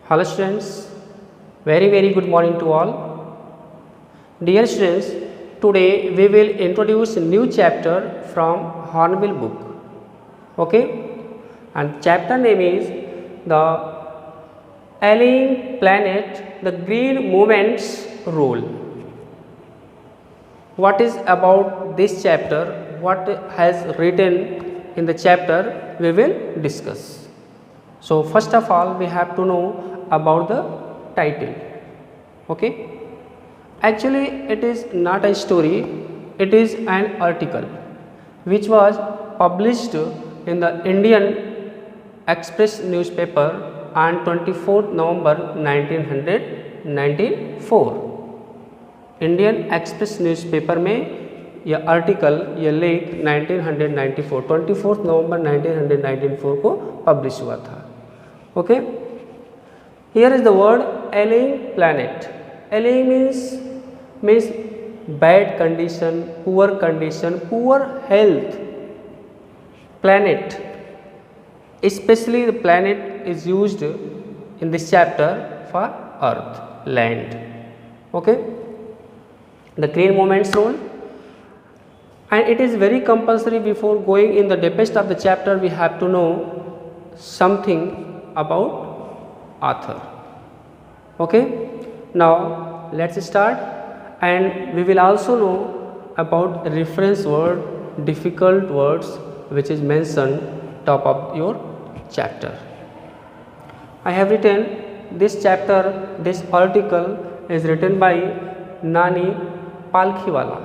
Hello students, very good morning to all. Dear students, today we will introduce a new chapter from Hornbill book. Okay, and chapter name is the Alien Planet, the Green Movement's Role. What is about this chapter? What has written in the chapter? We will discuss. So first of all, we have to know about the title. Okay, actually it is not a story, it is an article which was published in the Indian Express newspaper on 24th November 1994. Indian express newspaper में यह article, यह लेख 1994 24 नवंबर 1994 को publish हुआ था. Okay, here is the word ailing planet. Ailing means bad condition, poor health. Planet, especially the planet is used in this chapter for earth, land. Okay, the green movement's role, and it is very compulsory. Before going in the deepest of the chapter, we have to know something about author. Okay, now let's start, and we will also know about reference word, difficult words which is mentioned top of your chapter. I have written this chapter, this article is written by Nani Palkhiwala.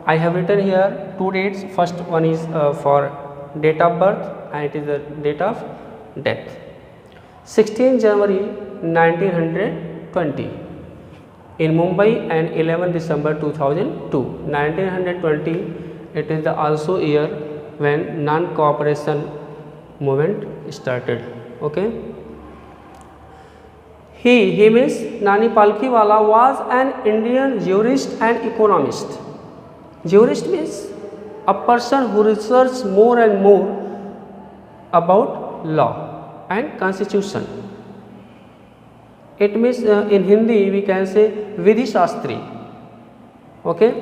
I have written here two dates. First one is for date of birth and it is the date of death. 16 January 1920 in Mumbai and 11 December 2002. 1920, it is the also year when non-cooperation movement started. Okay, he means Nani Palkhiwala was an Indian jurist and economist. Jurist means a person who researches more and more about law and constitution. It means in Hindi we can say Vidhi Shastri. Okay,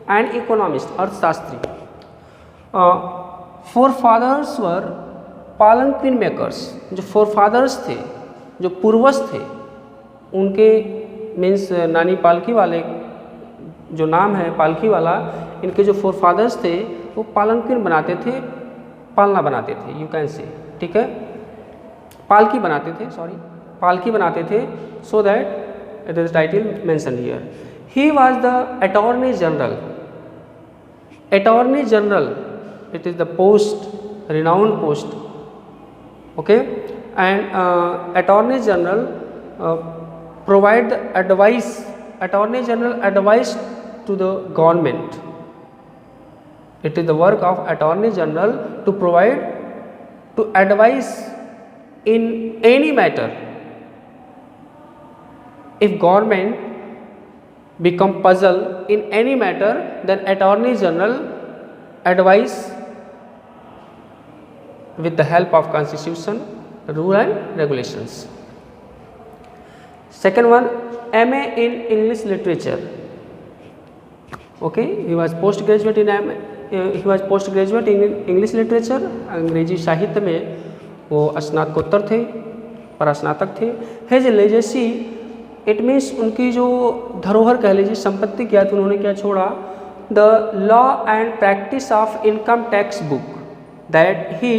and economist, Arthashastri. Forefathers were palanquin makers. जो forefathers थे, जो पूर्वज थे, उनके means नानी पालकी वाले जो नाम है पालकी वाला, इनके जो फोरफादर्स थे वो पालनकिन बनाते थे, पालना बनाते थे, यू कैन से. ठीक है, पालकी बनाते थे, सॉरी पालकी बनाते थे. So that it is title mention here. He was the attorney general. Attorney general, it is the post, renowned post. Okay, and attorney general provide the advice. Attorney general advice to the government. It is the work of attorney general to provide, to advise in any matter. If government become puzzled in any matter, then attorney general advise with the help of constitution, rule and regulations. Second one, MA in English literature. Okay, he was postgraduate in English literature. अंग्रेजी साहित्य में वो स्नातकोत्तर थे, परास्नातक थे. His legacy, it means उनकी जो धरोहर कह लीजिए, संपत्ति क्या थी, उन्होंने क्या छोड़ा. The law and practice of income tax book that he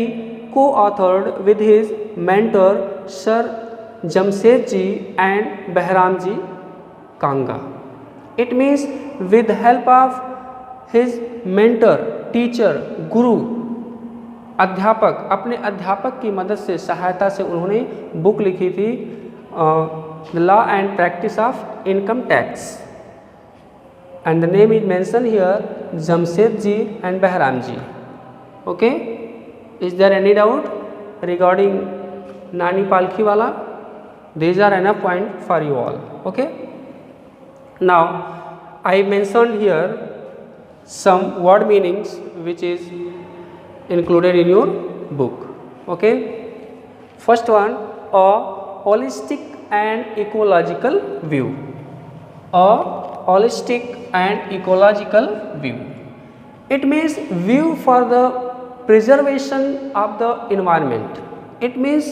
co-authored with his mentor Sir Jamsetji and Behramji Kanga. It means with help of his mentor, teacher, guru, अध्यापक, अपने अध्यापक की मदद से, सहायता से उन्होंने बुक लिखी थी, The Law and Practice of Income Tax. And the name is mentioned here, Jamsetji and Behramji. Okay, is there any doubt regarding Nani Palkhiwala? These are enough point for you all. Okay, now I mentioned here some word meanings which is included in your book. Okay, first one, a holistic and ecological view. A holistic and ecological view. It means view for the preservation of the environment. It means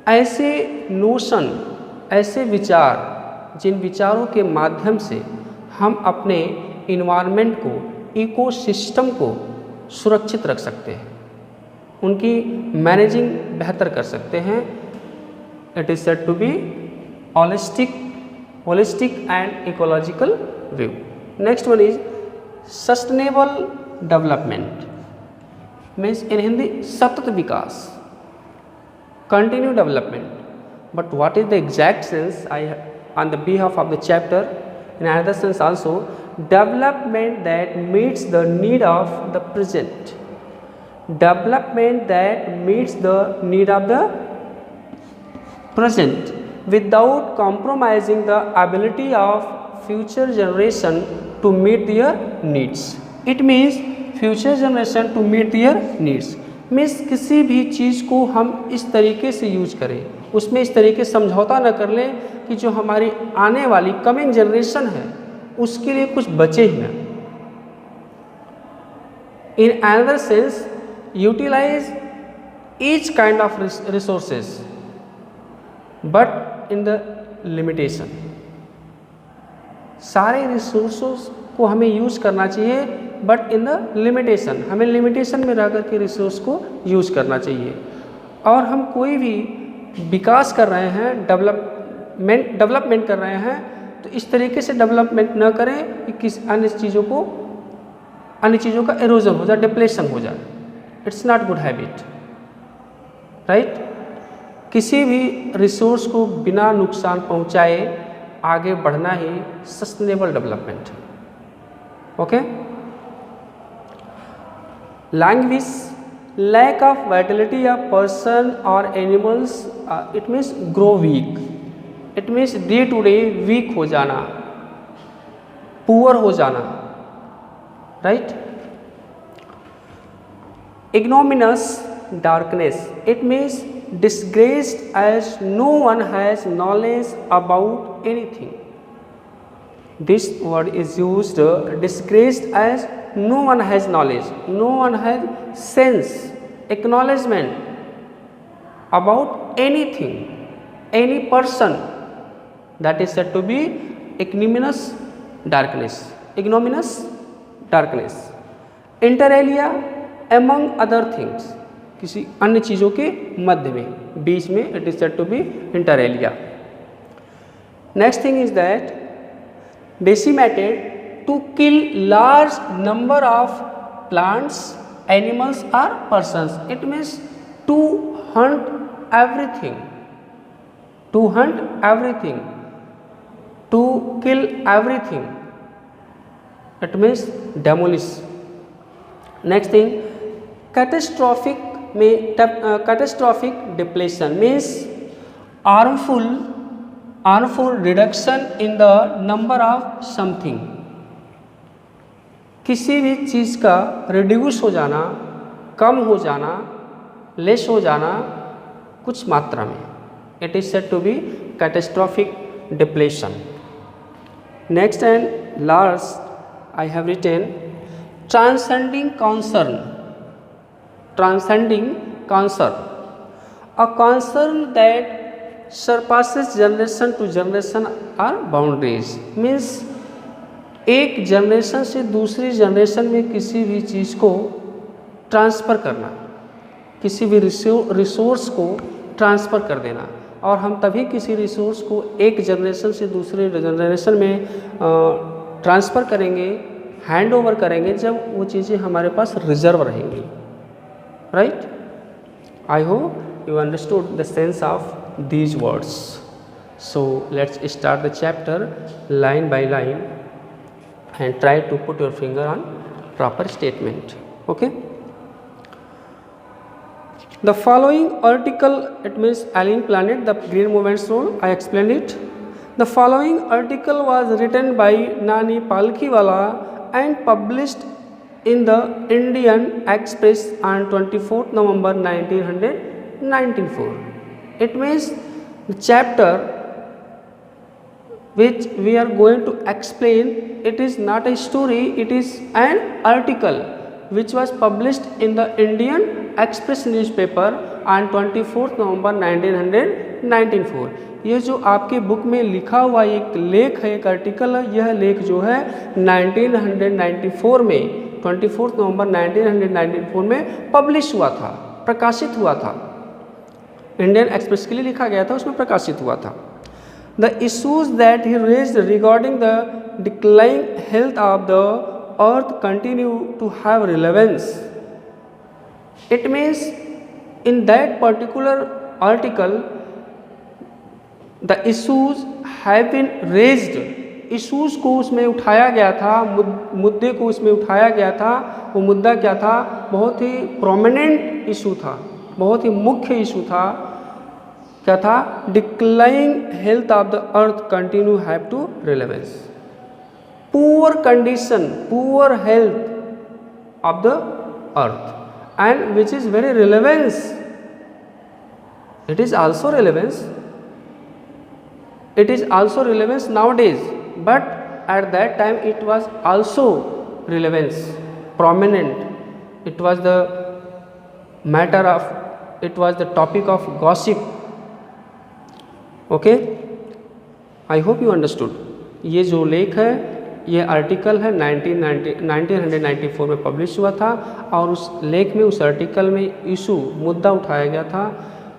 ऐसे notion, ऐसे विचार, जिन विचारों के माध्यम से हम अपने environment को, इकोसिस्टम को सुरक्षित रख सकते हैं, उनकी मैनेजिंग बेहतर कर सकते हैं. It is said to be holistic and ecological view. Next one is sustainable development, means in Hindi सतत विकास, continue development. But what is the exact sense I on the behalf of the chapter in another sense also, development that meets the need of the present. Development that meets the need of the present without compromising the ability of future generation to meet their needs. It means future generation to meet their needs. Means किसी भी चीज़ को हम इस तरीके से use करें, उसमें इस तरीके से समझौता न कर लें कि जो हमारी आने वाली कमिंग जनरेशन है उसके लिए कुछ बचे ही ना. In another sense, utilise each kind of resources but in the limitation. सारे रिसोर्सेज को हमें यूज करना चाहिए बट इन द लिमिटेशन. हमें लिमिटेशन में रह कर के रिसोर्स को यूज करना चाहिए. और हम कोई भी विकास कर रहे हैं, डेवलपमेंट कर रहे हैं, तो इस तरीके से डेवलपमेंट न करें कि किसी अन्य चीज़ों का एरोजन हो जाए, डिप्लेशन हो जाए. It's not good habit, right. किसी भी रिसोर्स को बिना नुकसान पहुंचाए आगे बढ़ना ही sustainable development. Okay. Language, lack of vitality of person or animals, it means grow weak. It means day to day weak हो जाना, poor हो जाना, right. Ignominious darkness, it means disgraced as no one has knowledge about anything. This word is used, disgraced as no one has knowledge, no one has sense, acknowledgement about anything, any person. That is said to be ignominious darkness. Ignominious darkness. Inter alia, among other things, किसी अन्य चीज़ों के मध्य में, बीच में, it is said to be inter alia. Next thing is that decimated to kill large number of plants, animals or persons. It means to hunt everything, to kill everything. It means demolish. Next thing, catastrophic depletion means harmful reduction in the number of something. किसी भी चीज़ का reduce हो जाना, कम हो जाना, less हो जाना कुछ मात्रा में. It is said to be catastrophic depletion. Next and last I have written transcending concern. Transcending concern, a concern that surpasses generation to generation or boundaries. मीन्स एक जनरेशन से दूसरी जनरेशन में किसी भी चीज़ को ट्रांसफ़र करना, किसी भी रिसोर्स को ट्रांसफ़र कर देना. और हम तभी किसी रिसोर्स को एक जनरेशन से दूसरे जनरेशन में ट्रांसफ़र करेंगे, हैंड ओवर करेंगे, जब वो चीज़ें हमारे पास रिजर्व रहेंगी. Right. I hope you understood the sense of these words. So let's start the chapter line by line and try to put your finger on proper statement. Okay. The following article, it means Alien Planet, the Green Movement's role, I explained it. The following article was written by Nani Palkhiwala and published in the Indian Express on 24th November 1994. It means The chapter which we are going to explain, it is not a story, it is an article which was published in the Indian Express newspaper on 24th November 1994. यह जो आपके book में लिखा हुआ एक लेख है, एक आर्टिकल है, यह लेख जो है 1994 में 24 नवंबर 1994 में पब्लिश हुआ था, प्रकाशित हुआ था। इंडियन एक्सप्रेस के लिए लिखा गया था, उसमें प्रकाशित हुआ था। The issues that he raised regarding the declining health of the earth continue to have relevance. It means in that particular article the issues have been raised. issues को उसमें उठाया गया था, मुद्दे को उसमें उठाया गया था। वो मुद्दा क्या था? बहुत ही प्रोमिनेंट इशू था, बहुत ही मुख्य इशू था। क्या था? Declining health of the earth continue have to relevance. Poor condition, poor health of the earth and which is very relevance, it is also relevance, it is also relevance nowadays, but at that time it was also relevance, prominent. It was the matter of, it was the topic of gossip. Okay, I hope you understood. ये जो लेख है, ये article है 1994 में publish हुआ था, और उस लेख में, उस आर्टिकल में इशू, मुद्दा उठाया गया था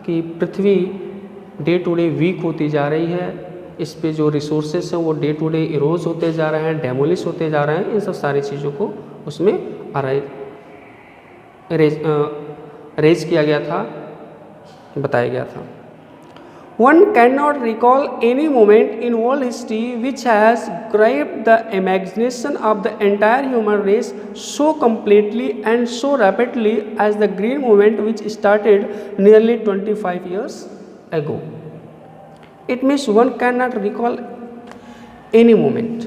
कि पृथ्वी डे टू डे वीक होती जा रही है, इस पे जो रिसोर्सेस हैं वो डे टू डे इरोज होते जा रहे हैं, डेमोलिश होते जा रहे हैं। इन सब सारी चीज़ों को उसमें रेज किया गया था, बताया गया था। One cannot recall any moment in world history which has grabbed the imagination of the entire human race so completely and so rapidly as the Green Movement, which started nearly 25 years ago. It means one cannot recall any moment.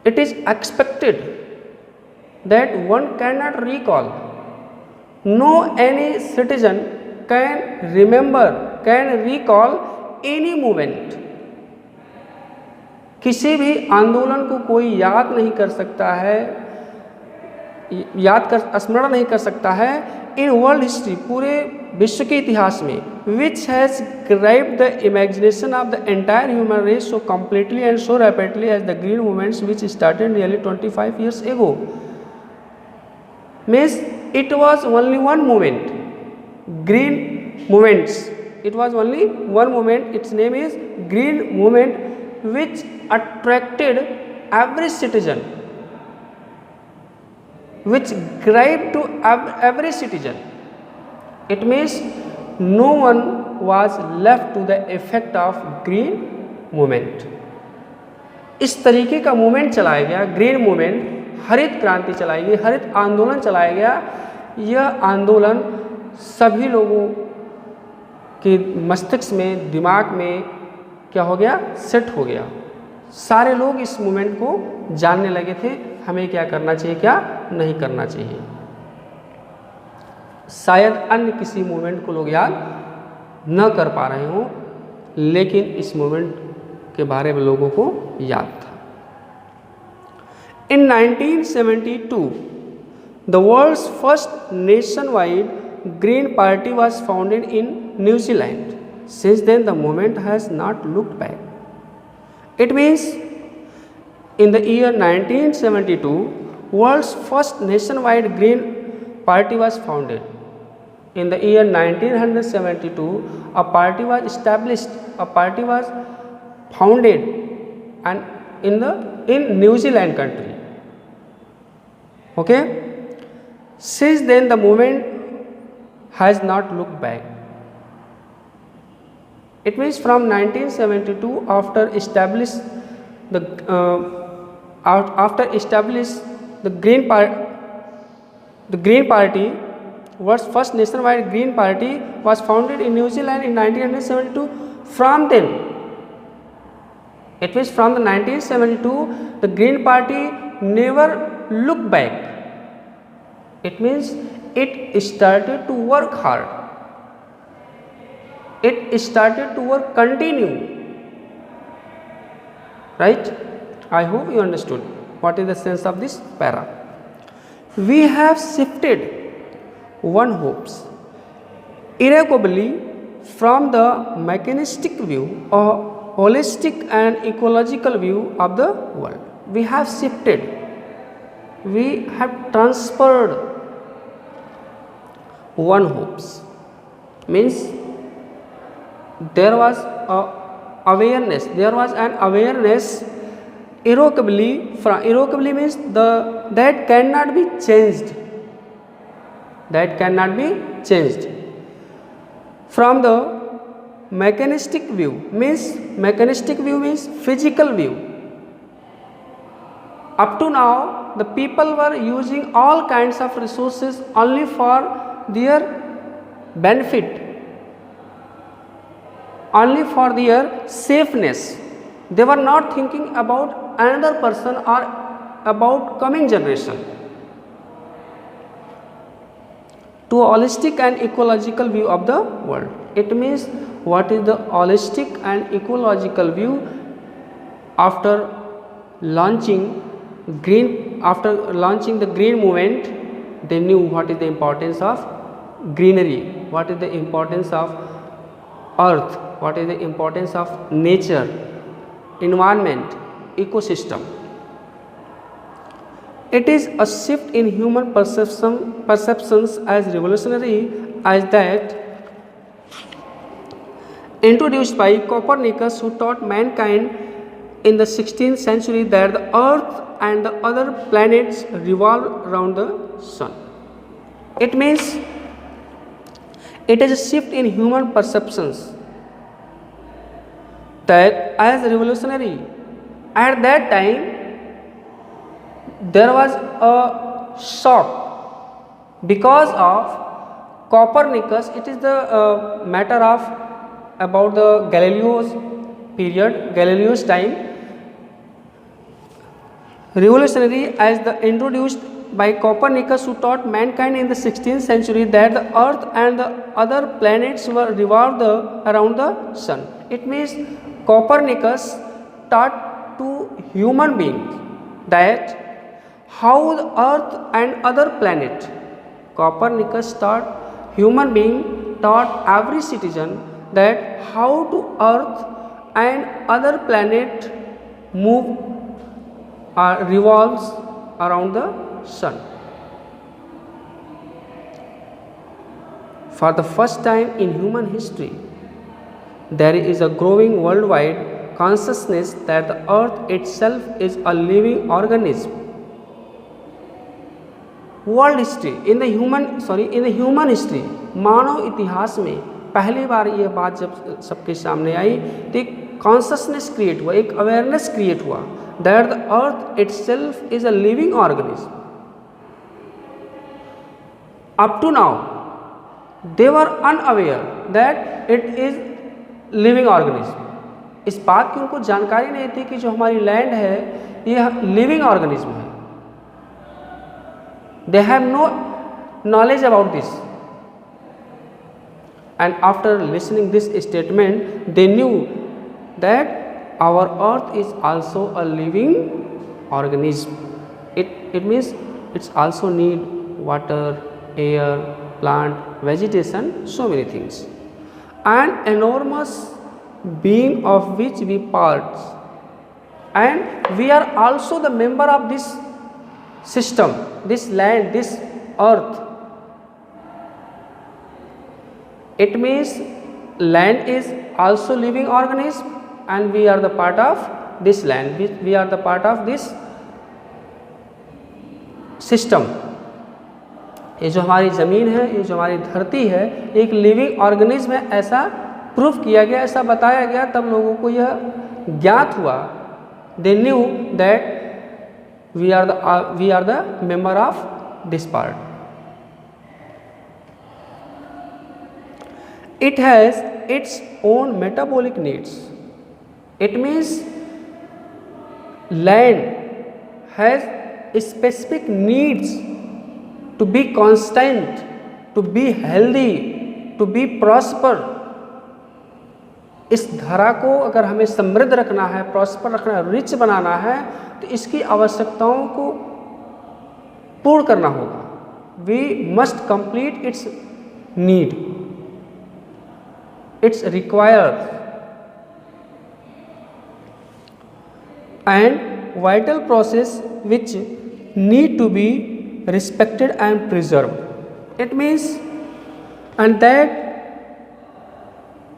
It is expected that one cannot recall. No any citizen can remember, can recall any moment. किसी भी आंदोलन को कोई याद नहीं कर सकता है, स्मरण नहीं कर सकता है इन वर्ल्ड हिस्ट्री, पूरे विश्व के इतिहास में, which has gripped the imagination of the entire human race so completely and so rapidly as the green movements which started nearly 25 years ago. Means it was only one movement, green movements. It was only one movement. Its name is Green Movement, which attracted every citizen, which grabbed to every citizen. It means no one was left to the effect of green movement. इस तरीके का movement चलाया गया, green movement, हरित क्रांति चलाई गई, हरित आंदोलन चलाया गया। यह आंदोलन सभी लोगों के मस्तिष्क में, दिमाग में क्या हो गया? सेट हो गया। सारे लोग इस मूवमेंट को जानने लगे थे, हमें क्या करना चाहिए, क्या नहीं करना चाहिए। शायद अन्य किसी मूवमेंट को लोग याद न कर पा रहे हों, लेकिन इस मूवमेंट के बारे में लोगों को याद था। In 1972 the world's first nationwide green party was founded in New Zealand. Since then the movement has not looked back. It means in the year 1972, world's first nationwide Green Party was founded. In the year 1972, a party was established, a party was founded, and in New Zealand country. Okay? Since then, the movement has not looked back. It means from 1972, after establish the Green Party, world's first nationwide Green Party was founded in New Zealand in 1972. From then, it means from the 1972, the Green Party never looked back. It means it started to work hard. it started to work continue, right? I hope you understood what is the sense of this para. We have shifted one hopes irrevocably from the mechanistic view or holistic and ecological view of the world. We have shifted, we have transferred one hopes, means there was a awareness, there was an awareness irrevocably means that cannot be changed, that cannot be changed from the mechanistic view, means physical view. Up to now the people were using all kinds of resources only for their benefit, only for their safeness. They were not thinking about another person or about coming generation. To a holistic and ecological view of the world. It means, what is the holistic and ecological view? After launching the green movement, they knew what is the importance of greenery, what is the importance of earth, what is the importance of nature, environment, ecosystem. It is a shift in human perceptions as revolutionary as that introduced by Copernicus, who taught mankind in the 16th century that the earth and the other planets revolve around the sun. It means it is a shift in human perceptions that as revolutionary. At that time there was a shock because of Copernicus. It is the matter of about the Galileo's period, Galileo's time. Revolutionary as the introduced by Copernicus, who taught mankind in the 16th century that the earth and the other planets were revolved around the sun. It means Copernicus taught to human beings that how the earth and other planet, Copernicus taught human being, taught every citizen that how to earth and other planet move or revolves around the sun. For the first time in human history, there is a growing worldwide consciousness that the earth itself is a living organism. World history in the human history, मानव इतिहास में पहली बार ये बात जब सबके सामने आई तो एक कॉन्शसनेस क्रिएट हुआ, एक अवेयरनेस क्रिएट हुआ that the earth itself is a living organism. Up to now they were unaware that it is living organism. इस बात की उनको जानकारी नहीं थी कि जो हमारी लैंड है यह लिविंग ऑर्गेनिज्म है. They have no knowledge about this, and after listening this statement they knew that our earth is also a living organism. It means it's also need water, air, plant, vegetation, so many things. An enormous being of which we parts, and we are also the member of this system, this land, this earth. It means land is also living organism and we are the part of this land, we are the part of this system. ये जो हमारी ज़मीन है, ये जो हमारी धरती है, एक लिविंग ऑर्गेनिज्म है, ऐसा प्रूफ किया गया, ऐसा बताया गया. तब लोगों को यह ज्ञात हुआ. They knew that we are the member of this part. It has its own metabolic needs. It means land has specific needs to be constant, to be healthy, to be prosper. इस धरा को अगर हमें समृद्ध रखना है, prosper रखना है, रिच बनाना है, तो इसकी आवश्यकताओं को पूर्ण करना होगा। We must complete its need, its required and vital process which need to be respected and preserved. It means and that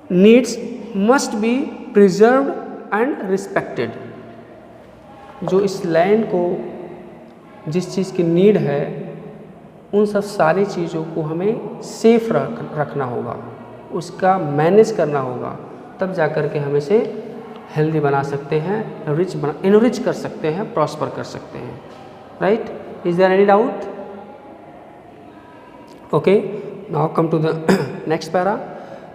needs must be preserved and respected. जो इस लैंड को जिस चीज़ की नीड है उन सब सारी चीज़ों को हमें सेफ रखना होगा, उसका मैनेज करना होगा, तब जाकर के हमें से हेल्दी बना सकते हैं, इनरिच कर सकते हैं, प्रॉस्पर कर सकते हैं। Right? Is there any doubt? Okay, now come to the next para.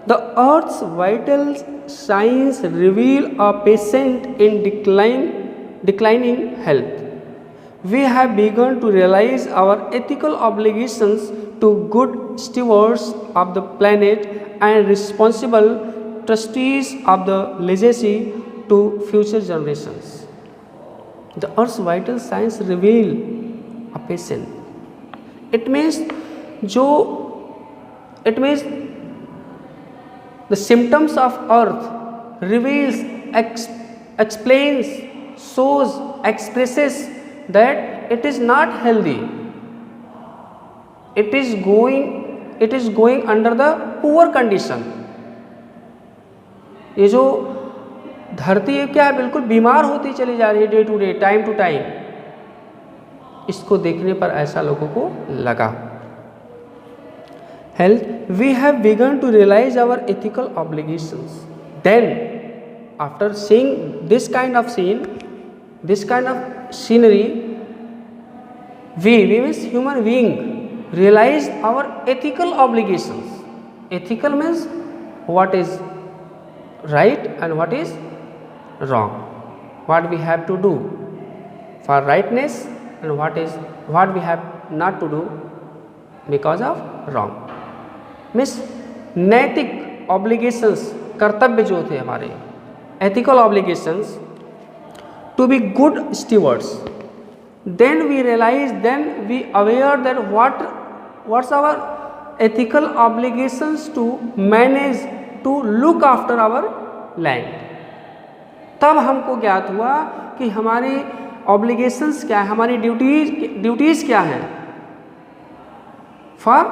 The earth's vital science reveal a patient in declining health. We have begun to realize our ethical obligations to good stewards of the planet and responsible trustees of the legacy to future generations. The Earth's vital signs reveal a patient. It means the symptoms of Earth reveals, explains, shows, expresses that it is not healthy. It is going under the poor condition. ये जो धरती है क्या है, बिल्कुल बीमार होती चली जा रही है day to day, time to time. इसको देखने पर ऐसा लोगों को लगा। Health, we have begun to realise our ethical obligations. Then after seeing this kind of scene, this kind of scenery, we means human being realize our ethical obligations. Ethical means what is right and what is wrong, what we have to do for rightness and what we have not to do because of wrong. Means नैतिक obligations, कर्तव्य जो थे हमारे, ethical obligations to be good stewards. Then we realize, then we aware that what's our ethical obligations to manage, to look after our land. तब हमको ज्ञात हुआ कि हमारी obligations क्या है, हमारी ड्यूटीज क्या हैं for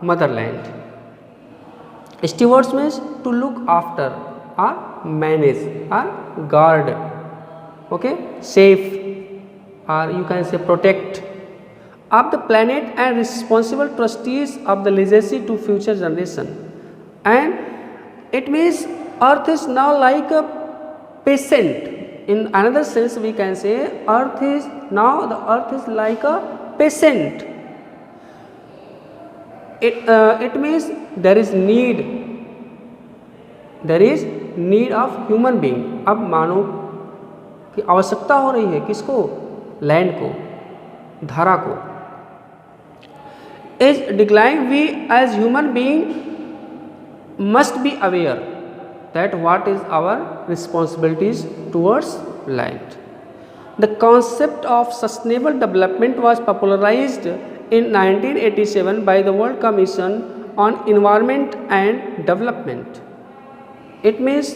motherland. Stewards means to look after or manage or guard, okay, safe, or you can say protect of the planet and responsible trustees of the legacy to future generation. And it means earth is now like a patient. In another sense we can say the earth is like a patient. It means there is need of human being. अब मानव की आवश्यकता हो रही है किसको? Land को, धारा को। As decline we as human being must be aware that what is our responsibilities towards land. The concept of sustainable development was popularised in 1987 by the World Commission on Environment and Development. It means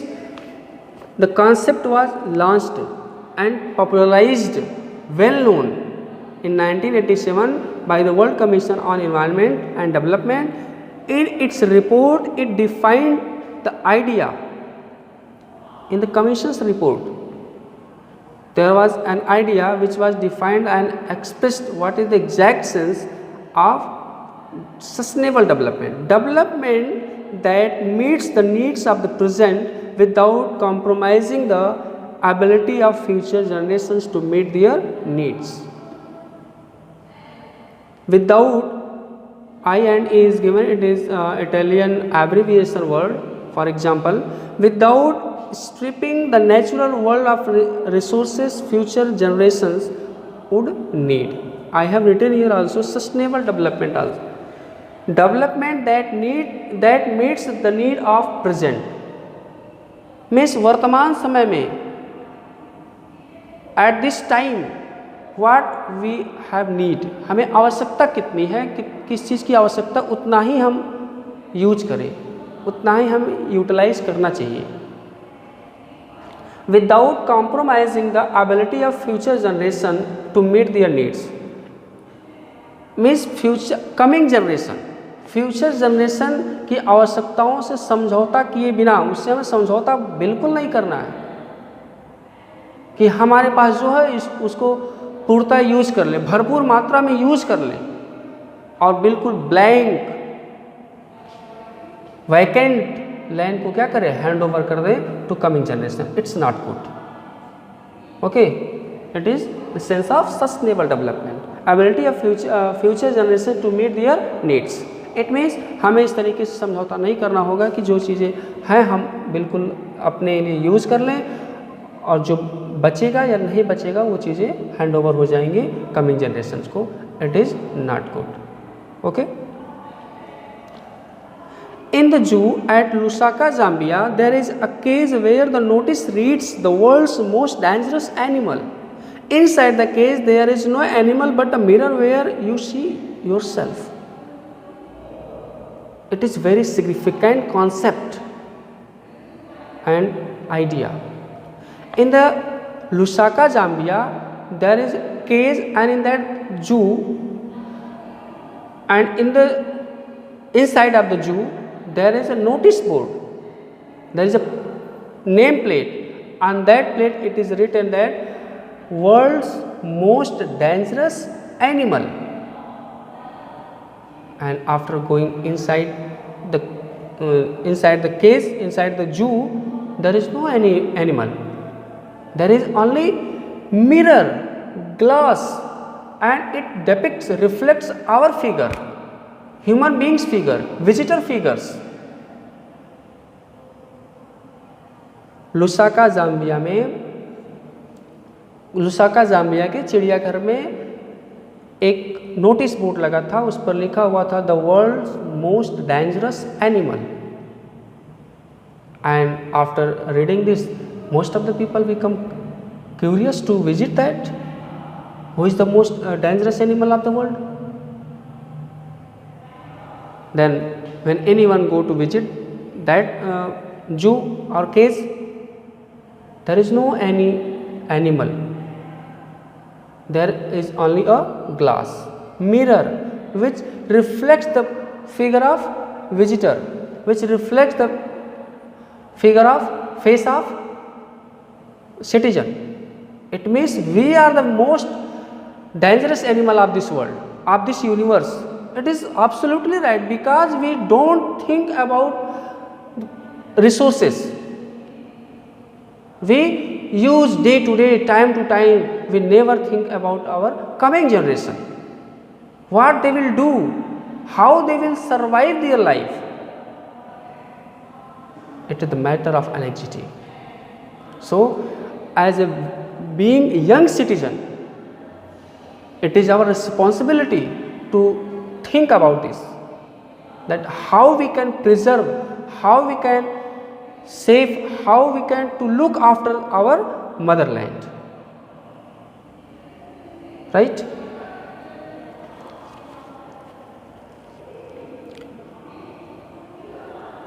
the concept was launched and popularized, well known in 1987 by the World Commission on Environment and Development. In its report, it defined the idea. In the Commission's report, there was an idea which was defined and expressed what is the exact sense of sustainable development. Development that meets the needs of the present without compromising the ability of future generations to meet their needs. Without, I and E is given, it is Italian abbreviation word. For example, without stripping the natural world of resources future generations would need. I have written here also sustainable development also. Development that meets the need of present. मीन्स वर्तमान समय में at this time what we have need, हमें आवश्यकता कितनी है, किस चीज़ की आवश्यकता, उतना ही हम यूज करें, उतना ही हम यूटिलाइज करना चाहिए। Without compromising the ability of future generation to meet their needs, means future generation की आवश्यकताओं से समझौता किए बिना, उससे हमें समझौता बिल्कुल नहीं करना है कि हमारे पास जो है उसको पूर्णतः यूज कर लें, भरपूर मात्रा में यूज कर लें और बिल्कुल ब्लैंक वैकेंट लैंड को क्या करें, हैंड ओवर कर दें to coming generation. It's not good. Okay, it is the sense of sustainable development, ability of future generation to meet their needs. It means हमें इस तरीके से समझौता नहीं करना होगा कि जो चीज़ें हैं हम बिल्कुल अपने लिए यूज़ कर लें और जो बचेगा या नहीं बचेगा वो चीज़ें हैंड ओवर हो जाएंगी कमिंग जनरेशन्स को। It is not good. Okay, in the zoo at Lusaka, Zambia, there is a cage where the notice reads the world's most dangerous animal. Inside the cage there is no animal but a mirror where you see yourself. It is very significant concept and idea. In the Lusaka, Zambia, there is a cage, and in that zoo, and in the inside of the zoo there is a notice board, there is a name plate. On that plate it is written that world's most dangerous animal. And after going inside the cage, inside the zoo, there is no any animal, there is only mirror, glass, and it depicts, reflects our figure, human beings figure, visitor figures. Lusaka Zambia के चिड़ियाघर में एक notice board लगा था, उस पर लिखा हुआ था the world's most dangerous animal. And after reading this most of the people become curious to visit that who is the most dangerous animal of the world. Then when anyone go to visit that zoo or cage, there is no any animal, there is only a glass mirror which reflects the figure of visitor, which reflects the figure of face of citizen. It means we are the most dangerous animal of this world, of this universe. It is absolutely right, because we don't think about resources. We use day to day, time to time. We never think about our coming generation, what they will do, how they will survive their life. It is the matter of anxiety. So, as a being a young citizen, it is our responsibility to think about this, that how we can preserve, how we can save, how we can to look after our motherland, right?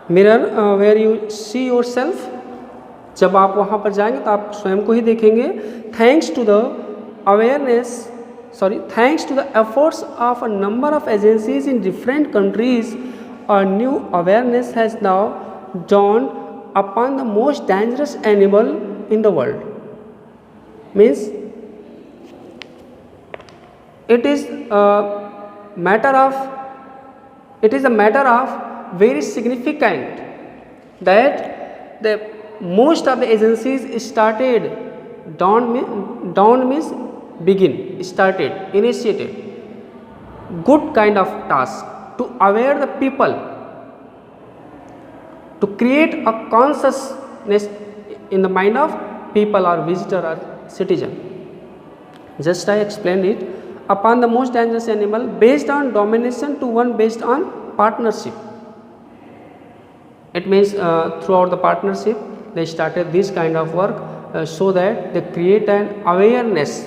Mirror where you see yourself, जब आप वहाँ पर जाएंगे तो आप स्वयं को ही देखेंगे। Thanks to the efforts of a number of agencies in different countries, a new awareness has now dawned upon the most dangerous animal in the world. Means it is a matter of very significant that the most of the agencies started, dawned means begin, started, initiated good kind of task to aware the people, to create a consciousness in the mind of people or visitor or citizen. Just I explained it. Upon the most dangerous animal, based on domination to one based on partnership. It means throughout the partnership they started this kind of work so that they create an awareness,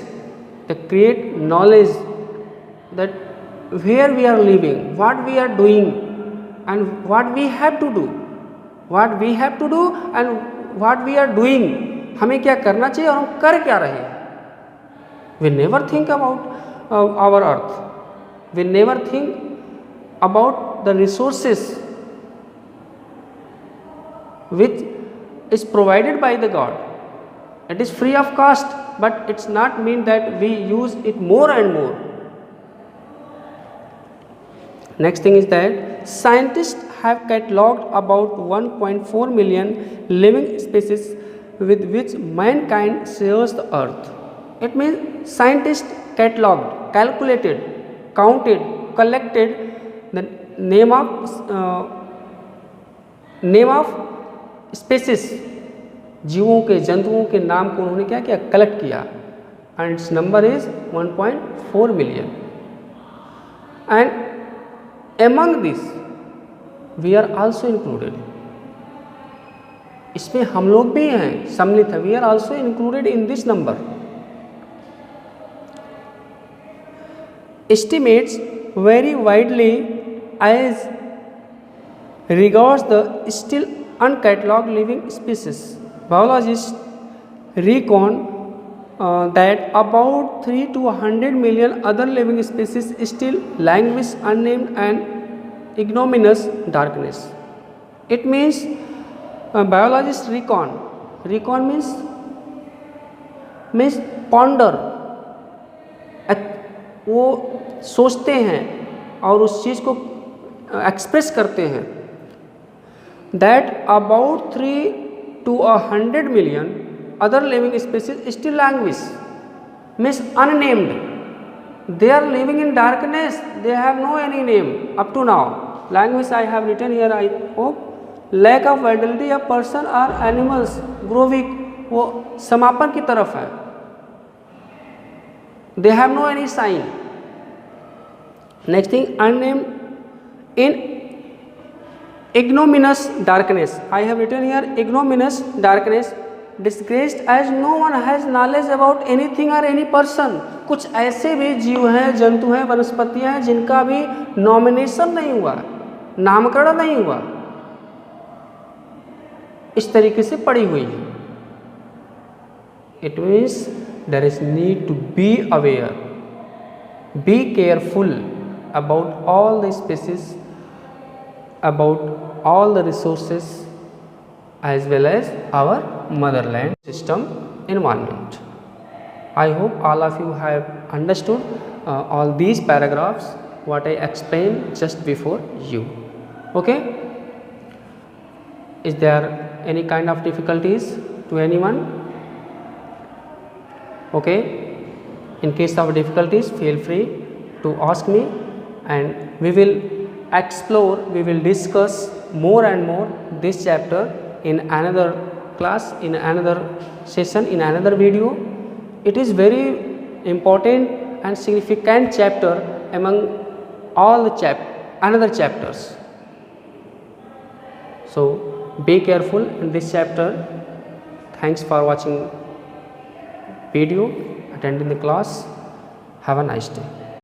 they create knowledge that where we are living, what we are doing and what we have to do, and what we are doing, हमें क्या करना चाहिए और हम कर क्या रहे हैं. We never think about our earth, we never think about the resources which is provided by the God. It is free of cost, but it's not mean that we use it more and more. Next thing is that scientists have catalogued about 1.4 million living species with which mankind shares the earth. It means scientists catalogued, calculated, counted, collected the name of species, जीवों के, जंतुओं के नाम को उन्होंने क्या किया, collect किया, and its number is 1.4 million. And among this we are also included. इसमें हम लोग भी हैं, सम्मिलित हैं. We are also included in this number. Estimates very widely as regards the still uncatalogued living species. Biologists reckon that about 3 to 100 million other living species still languish unnamed and ignominious darkness. It means biologists recon means ponder. वो सोचते हैं और उस चीज़ को express करते हैं that about 3 to 100 million other living species still languish, means unnamed. They are living in darkness, they have no any name up to now. Language I have written here, I hope. Lack of vitality of person or animals grow weak, वो समापन की तरफ है. They have no any sign. Next thing, unnamed in ignominious darkness. I have written here ignominious darkness, disgraced as no one has knowledge about anything or any person. कुछ ऐसे भी जीव हैं, जंतु हैं, वनस्पतियां हैं जिनका भी नॉमिनेशन नहीं हुआ, नामकरण नहीं हुआ, इस तरीके से पड़ी हुई है. It means there is need to be aware, be careful about all the species, about all the resources as well as our motherland system environment. I hope all of you have understood all these paragraphs what I explained just before you. Okay, is there any kind of difficulties to anyone? Okay, in case of difficulties feel free to ask me and we will explore, we will discuss more and more this chapter in another class, in another session, in another video. It is very important and significant chapter among all the another chapters. So be careful in this chapter. Thanks for watching video, attending the class. Have a nice day.